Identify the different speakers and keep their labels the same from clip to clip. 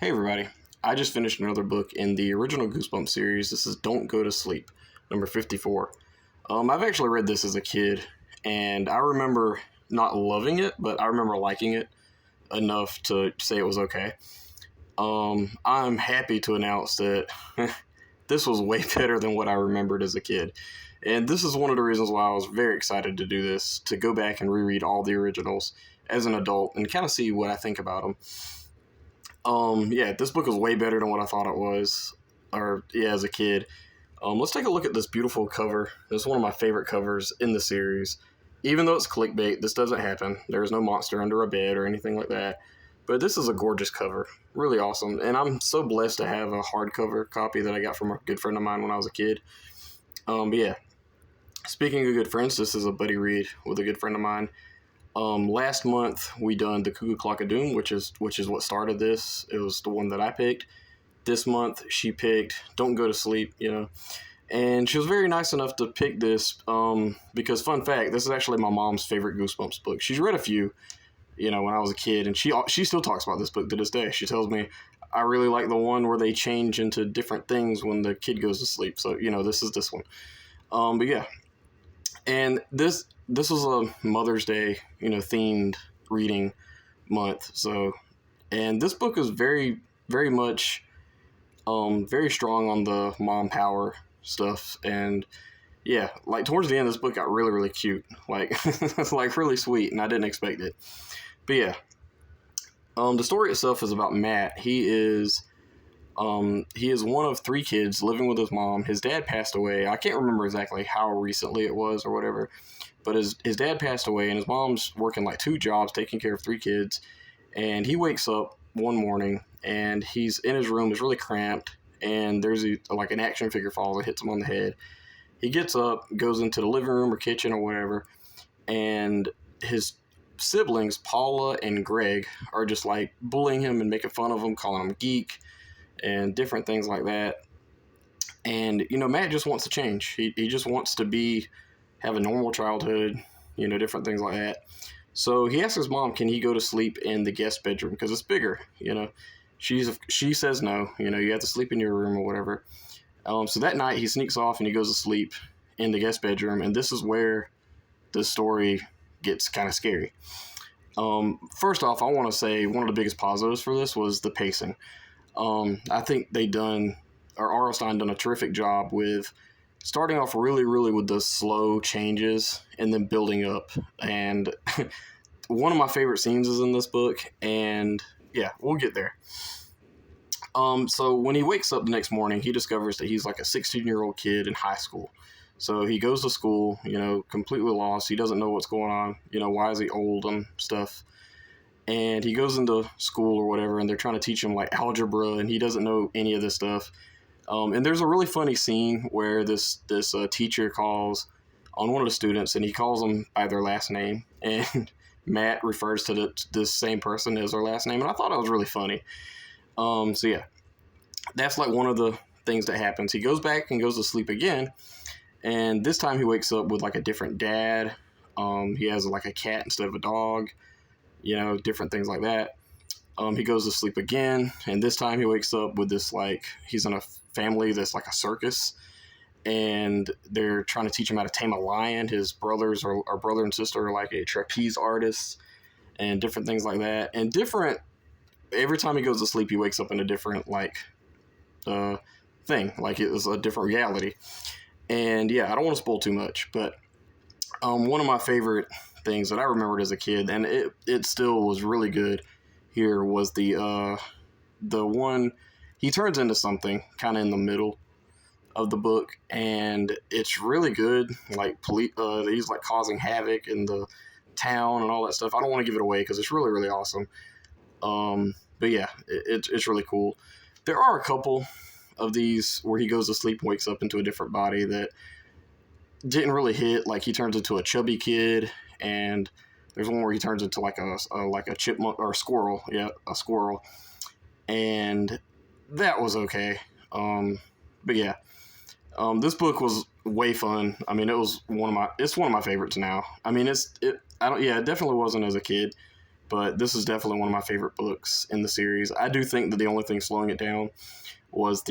Speaker 1: Hey everybody, I just finished another book in the original Goosebumps series. This is Don't Go to Sleep, number 54. I've actually read this as a kid, and I remember not loving it, but I remember liking it enough to say it was okay. I'm happy to announce that this was way better than what I remembered as a kid. And this is one of the reasons why I was very excited to do this, to go back and reread all the originals as an adult and kind of see what I think about them. Yeah, this book was way better than what I thought it was, as a kid. Let's take a look at this beautiful cover. This is one of my favorite covers in the series. Even though it's clickbait, this doesn't happen. There's no monster under a bed or anything like that. But this is a gorgeous cover. Really awesome. And I'm so blessed to have a hardcover copy that I got from a good friend of mine when I was a kid. But yeah, speaking of good friends, this is a buddy read with a good friend of mine. Last month we done the Cuckoo Clock of Doom, which is what started this. It was the one that I picked. This month she picked Don't Go to Sleep, and she was very nice enough to pick this because, fun fact, this is actually my mom's favorite Goosebumps book. She's read a few, when I was a kid, and she still talks about this book to this day. She tells me, I really like the one where they change into different things when the kid goes to sleep. So, this is this one. But yeah, and this was a Mother's Day, themed reading month. So, and this book is very, very much, very strong on the mom power stuff. And yeah, like towards the end, this book got really, really cute. Like, it's like really sweet, and I didn't expect it. But yeah, the story itself is about Matt. He is one of three kids living with his mom. His dad passed away. I can't remember exactly how recently it was or whatever, but his dad passed away, and his mom's working like two jobs, taking care of three kids. And he wakes up one morning, and he's in his room. It's really cramped, and there's like an action figure falls and hits him on the head. He gets up, goes into the living room or kitchen or whatever, and his siblings, Paula and Greg, are just like bullying him and making fun of him, calling him geek and different things like that. And, Matt just wants to change. He just wants to have a normal childhood, different things like that. So he asks his mom, can he go to sleep in the guest bedroom? Because it's bigger, She says no, you have to sleep in your room or whatever. So that night he sneaks off and he goes to sleep in the guest bedroom. And this is where the story gets kind of scary. First off, I want to say one of the biggest positives for this was the pacing. I think R.L. Stine done a terrific job with starting off really, really with the slow changes and then building up. And one of my favorite scenes is in this book, and yeah, we'll get there. So when he wakes up the next morning, he discovers that he's like a 16-year-old kid in high school. So he goes to school, completely lost. He doesn't know what's going on. Why is he old and stuff? And he goes into school or whatever, and they're trying to teach him like algebra, and he doesn't know any of this stuff. And there's a really funny scene where this teacher calls on one of the students, and he calls them by their last name, and Matt refers to this same person as their last name, and I thought it was really funny. So yeah, that's like one of the things that happens. He goes back and goes to sleep again, and this time he wakes up with like a different dad. He has like a cat instead of a dog. Different things like that. He goes to sleep again, and this time he wakes up with this, like, he's in a family that's like a circus, and they're trying to teach him how to tame a lion. His brothers or brother and sister are like a trapeze artist and different things like that. And every time he goes to sleep, he wakes up in a different, like, thing. Like, it was a different reality. And yeah, I don't want to spoil too much, but one of my favorite things that I remembered as a kid, and it still was really good here, was the one he turns into something kind of in the middle of the book, and it's really good. Like he's like causing havoc in the town and all that stuff. I don't want to give it away because it's really, really awesome. But yeah, it's really cool. There are a couple of these where he goes to sleep and wakes up into a different body that didn't really hit. Like he turns into a chubby kid, and there's one where he turns into like a chipmunk or a squirrel. Yeah, a squirrel. And that was okay. But yeah, this book was way fun. I mean, it's one of my favorites now. I mean, it definitely wasn't as a kid, but this is definitely one of my favorite books in the series. I do think that the only thing slowing it down was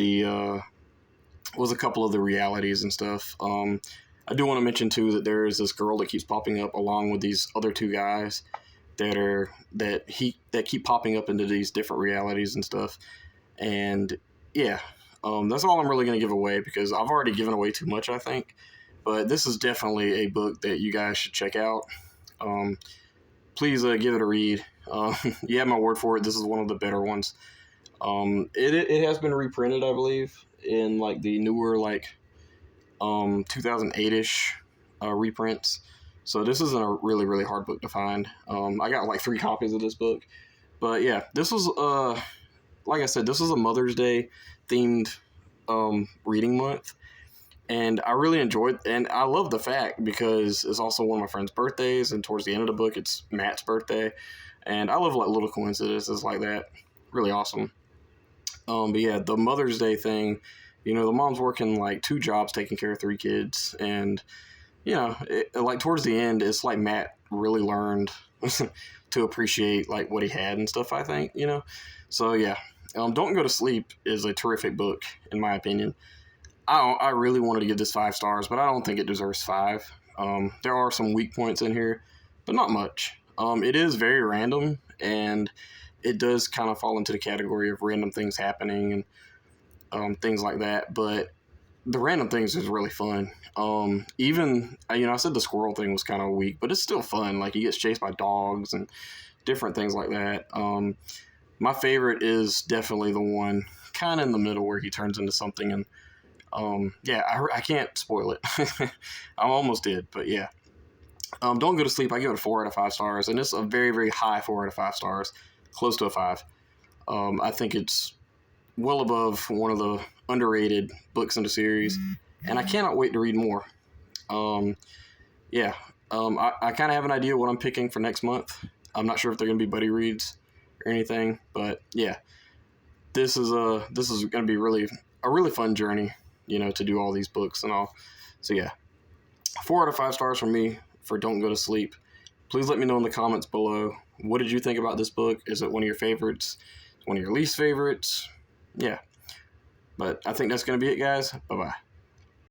Speaker 1: was a couple of the realities and stuff. I do want to mention too that there is this girl that keeps popping up along with these other two guys that keep popping up into these different realities and stuff. And yeah, that's all I'm really going to give away because I've already given away too much, I think. But this is definitely a book that you guys should check out. Please give it a read. You have my word for it. This is one of the better ones. It has been reprinted, I believe, in like the newer 2008-ish reprints. So this isn't a really, really hard book to find. I got like 3 copies of this book. But yeah, this was, like I said, this was a Mother's Day themed reading month. And I really enjoyed, and I love the fact because it's also one of my friend's birthdays, and towards the end of the book, it's Matt's birthday. And I love like little coincidences like that. Really awesome. But yeah, the Mother's Day thing, the mom's working like 2 jobs, taking care of 3 kids, and like towards the end, it's like Matt really learned to appreciate like what he had and stuff. I think So yeah, Don't Go to Sleep is a terrific book in my opinion. I really wanted to give this 5 stars, but I don't think it deserves 5. There are some weak points in here, but not much. It is very random, and it does kind of fall into the category of random things happening and things like that. But the random things is really fun. Even I said the squirrel thing was kind of weak, but it's still fun. Like he gets chased by dogs and different things like that. My favorite is definitely the one kind of in the middle where he turns into something and. Yeah, I can't spoil it. I almost did, but yeah. Don't Go to Sleep, I give it 4 out of 5 stars, and it's a very, very high 4 out of 5 stars, close to a 5. I think it's well above one of the underrated books in the series, and I cannot wait to read more. Yeah, I kind of have an idea what I'm picking for next month. I'm not sure if they're going to be buddy reads or anything, but yeah, this is going to be a really fun journey. To do all these books and all. So yeah, 4 out of 5 stars from me for Don't Go to Sleep. Please let me know in the comments below. What did you think about this book? Is it one of your favorites? One of your least favorites? Yeah. But I think that's going to be it, guys. Bye-bye.